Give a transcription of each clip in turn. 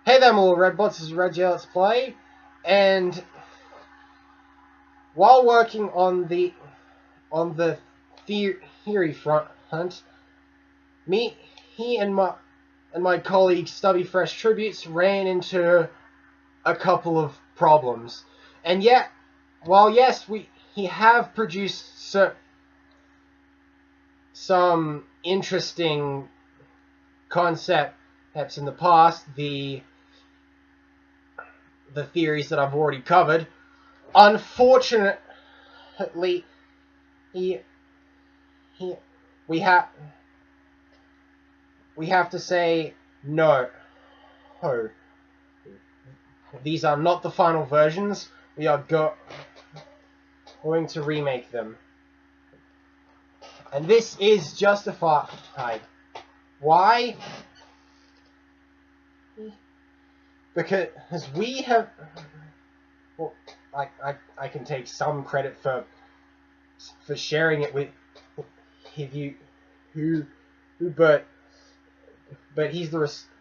Hey there, more Redbots, this is Reggie Let's Play, and while working on the theory front, he and my colleague StubbyFreshTributes ran into a couple of problems, and yet, while yes, he have produced some interesting concepts in the past, the theories that I've already covered. Unfortunately, we have to say no. Oh, these are not the final versions. We are going to remake them, and this is justified. Why? Because we have. Well, I can take some credit for sharing it with you, but he's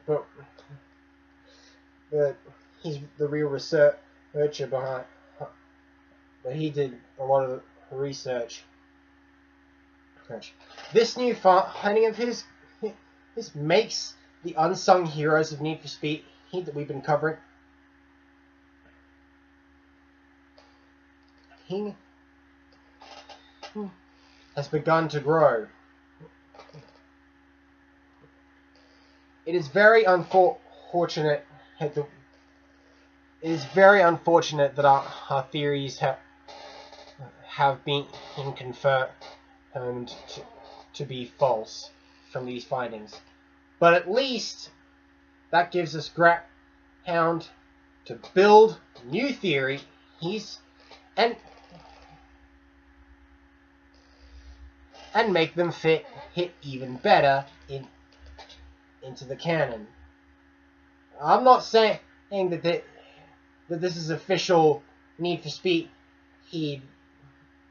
but he's the real researcher behind. But he did a lot of the research. This new finding of his makes the unsung heroes of Need for Speed that we've been covering. He has begun to grow. It is very unfortunate that our theories have been confirmed to be false from these findings. But at least that gives us ground to build new theories and make them hit even better into the canon. I'm not saying that this is official Need for Speed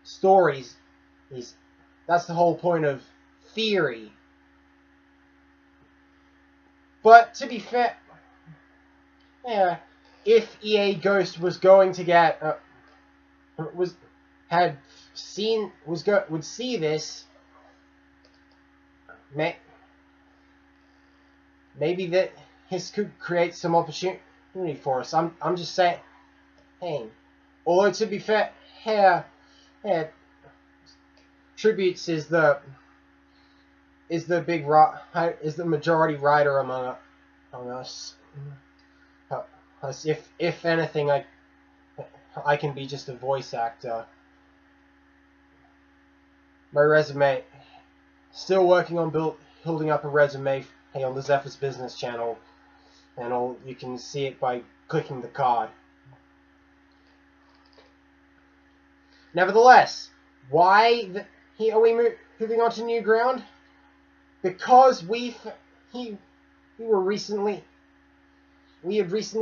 stories. That's the whole point of theory. But to be fair, yeah, if EA Ghost was going to get would see this, maybe that this could create some opportunity for us. I'm just saying. Hey, although to be fair, Tributes is the majority writer among us. If anything, I can be just a voice actor. My resume, still working on building up a resume on the Zephyr's business channel, and you can see it by clicking the card. Nevertheless, why are we moving on to new ground? Because we had recently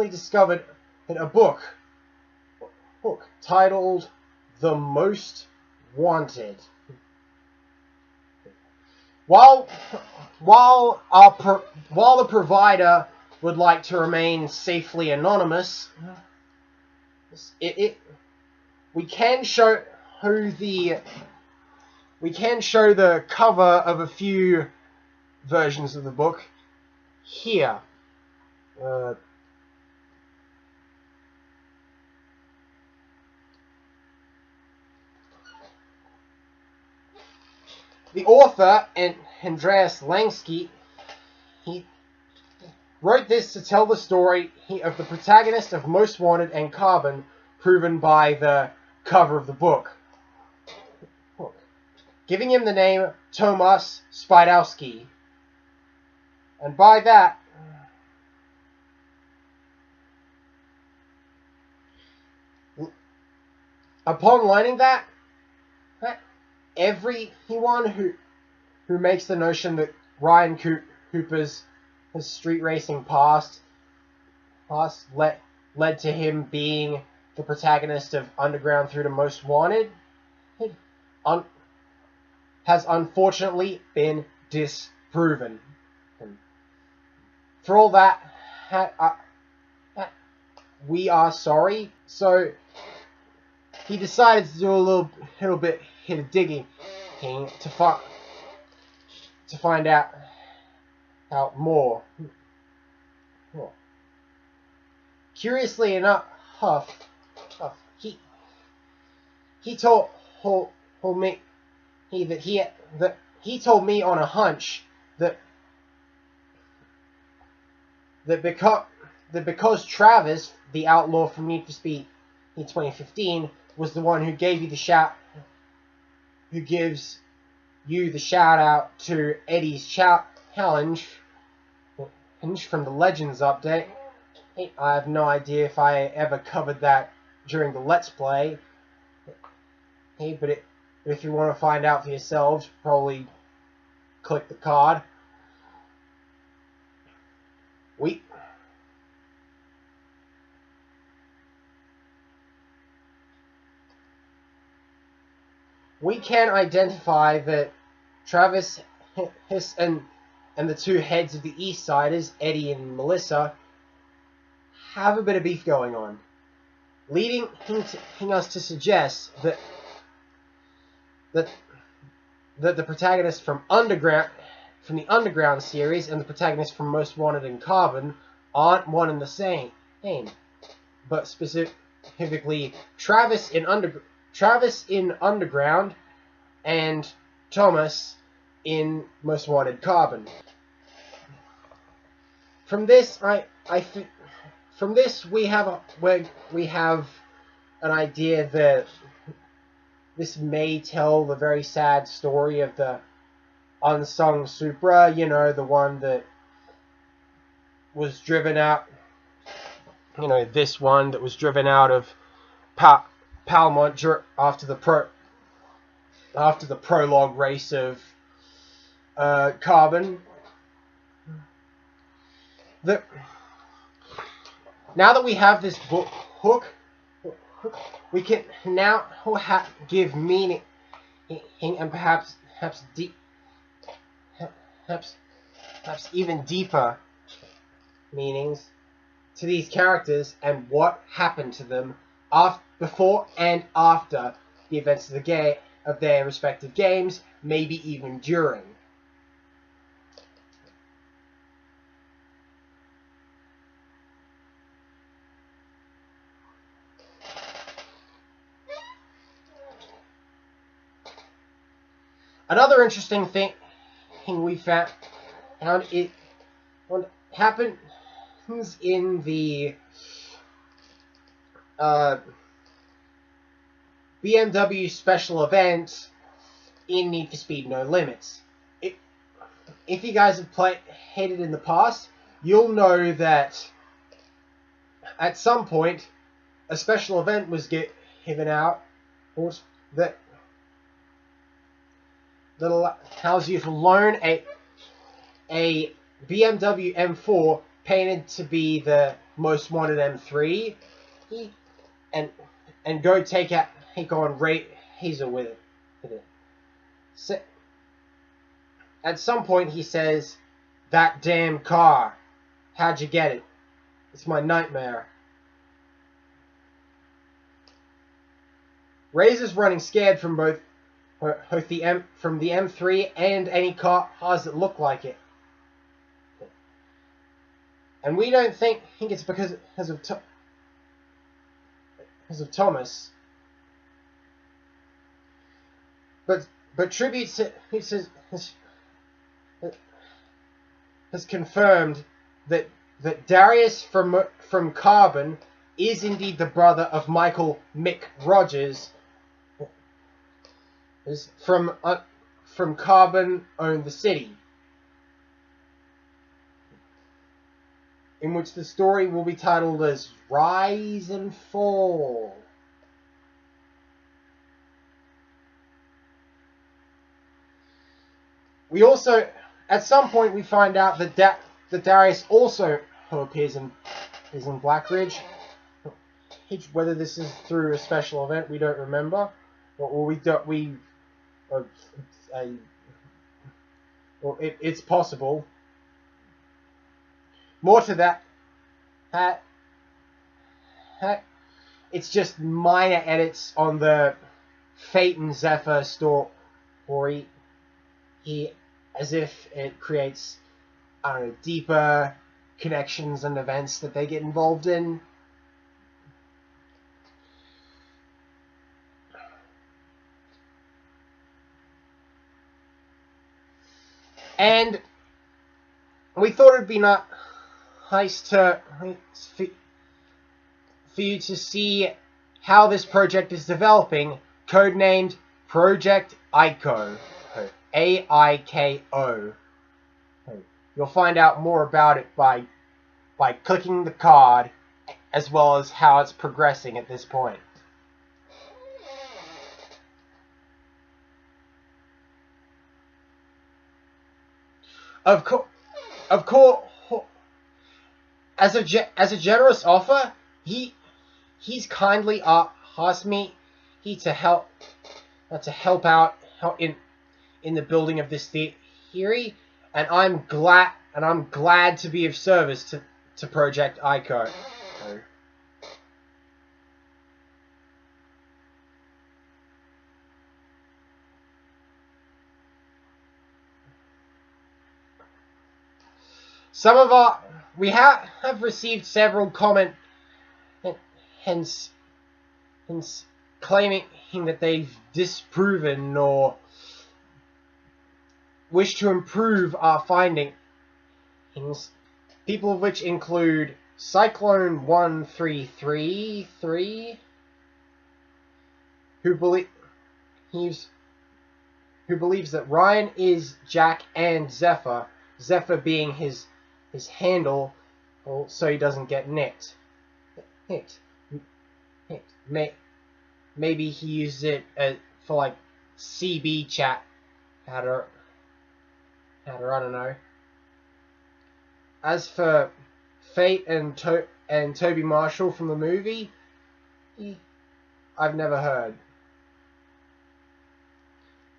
discovered a book titled "The Most Wanted." While the provider would like to remain safely anonymous, we can show the cover of a few versions of the book here. The author, Andreas Langsky, he wrote this to tell the story of the protagonist of Most Wanted and Carbon, proven by the cover of the book, giving him the name Tomas Spidowski. And by that, upon learning that, everyone who makes the notion that Ryan Cooper's street racing past led to him being the protagonist of Underground through to Most Wanted has unfortunately been disproven. For all that, we are sorry. So he decided to do a little bit of digging to find out more. Curiously enough, he told me that he told me on a hunch that because Travis, the outlaw from Need for Speed in 2015, was the one who gave you the shout, who gives you the shout out to Eddie's challenge from the Legends update. I have no idea if I ever covered that during the Let's Play. But if you want to find out for yourselves, probably click the card. We can identify that Travis and the two heads of the East Siders, Eddie and Melissa, have a bit of beef going on, leading us to suggest that the protagonist from the Underground series and the protagonist from Most Wanted and Carbon aren't one and the same, but specifically Travis in Underground and Thomas in Most Wanted Carbon. From this, we have an idea that this may tell the very sad story of the unsung Supra, the one that was driven out, this one that was driven out of Palmont after the prologue race of Carbon. Now that we have this hook, we can now give meaning and perhaps even deeper meanings to these characters and what happened to them before and after the events of their respective games, maybe even during. Another interesting thing we found what happens in the BMW special event in Need for Speed No Limits. If you guys have played it in the past, you'll know that at some point a special event was given out that allows you to loan a BMW M4 painted to be the Most Wanted M3 and go take on Hazel with it. So, at some point he says, "That damn car, how'd you get it? It's my nightmare." Razor's running scared from both the M3 and any cars that look like it. And we don't think it's because of Thomas. But Tributes has confirmed that Darius from Carbon is indeed the brother of Michael Mick Rogers, is from Carbon Own the City, in which the story will be titled as Rise and Fall. We also, at some point, we find out that Darius also appears in Black Ridge. Whether this is through a special event, we don't remember. It's possible. More to that it's just minor edits on the Fate and Zephyr story. As if it creates, I don't know, deeper connections and events that they get involved in. And we thought it'd be nice for you to see how this project is developing, codenamed Project Aiko. A-I-K-O. You'll find out more about it by clicking the card, as well as how it's progressing at this point. Of course, as a generous offer, he's kindly asked me to help out in the building of this theory, and I'm glad to be of service to Project Aiko. We have received several comments, hence claiming that they've disproven or wish to improve our findings, people of which include Cyclone1333, who believes that Ryan is Jack and Zephyr, Zephyr being his handle, so he doesn't get nicked. Maybe he used it for like CB chat. I don't know. As for Fate and Toby Marshall from the movie, I've never heard.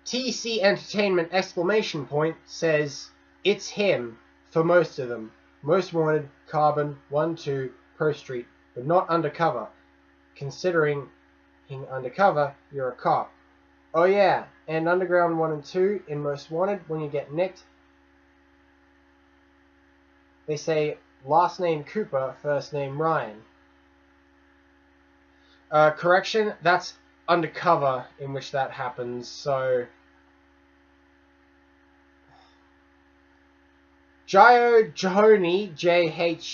TC Entertainment exclamation point says it's him for most of them. Most Wanted, Carbon, 1-2, Pro Street, but not Undercover. Considering in Undercover, you're a cop. Oh yeah, and Underground 1 and 2 in Most Wanted, when you get nicked, they say last name Cooper, first name Ryan. Correction, that's Undercover in which that happens, so... Jio Johoni, J-H-O-N-I,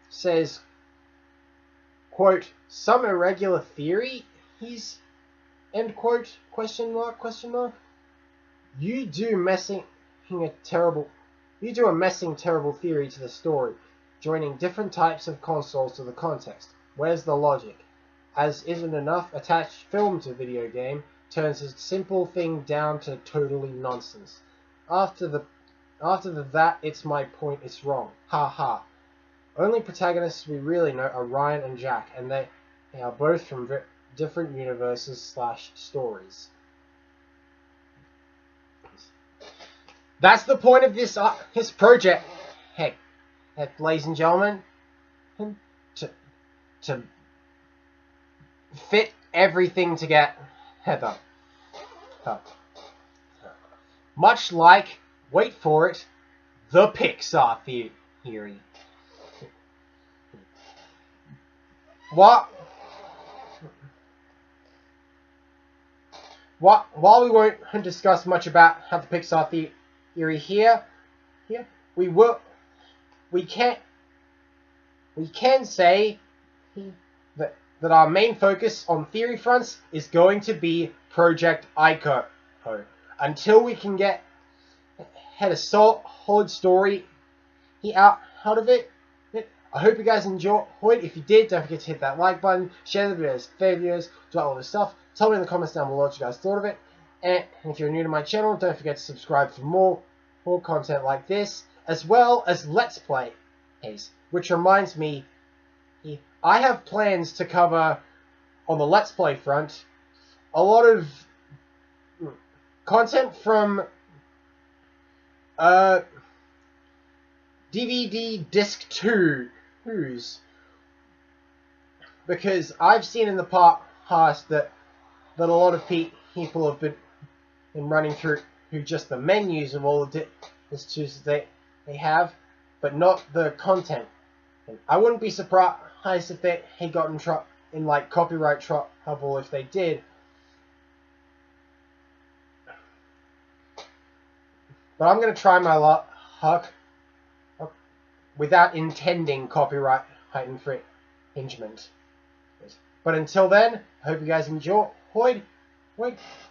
says, quote, some irregular theory, end quote, question mark. You do a messing terrible theory to the story, joining different types of consoles to the context. Where's the logic? As isn't enough, attached film to video game turns a simple thing down to totally nonsense. After that, it's my point, it's wrong. Ha ha. Only protagonists we really know are Ryan and Jack, and they are both from different universes / stories. That's the point of this project. Hey, ladies and gentlemen, to fit everything together. Much like, wait for it, the Pixar theory. While we won't discuss much about how the Pixar theory here, we can say that our main focus on theory fronts is going to be Project Aiko. Until we can had a solid story out of it. I hope you guys enjoyed. If you did, don't forget to hit that like button, share the videos, favorite videos, do all this stuff. Tell me in the comments down below what you guys thought of it. And if you're new to my channel, don't forget to subscribe for more content like this, as well as Let's Plays. Which reminds me, I have plans to cover, on the Let's Play front, a lot of content from DVD Disc 2's, because I've seen in the past that a lot of people have been running through just the menus of all the tools they have, but not the content. And I wouldn't be surprised if they got in like copyright trouble if they did. But I'm going to try my luck without intending copyright infringement. But until then, I hope you guys enjoyed.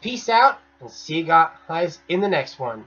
Peace out, and see you guys in the next one.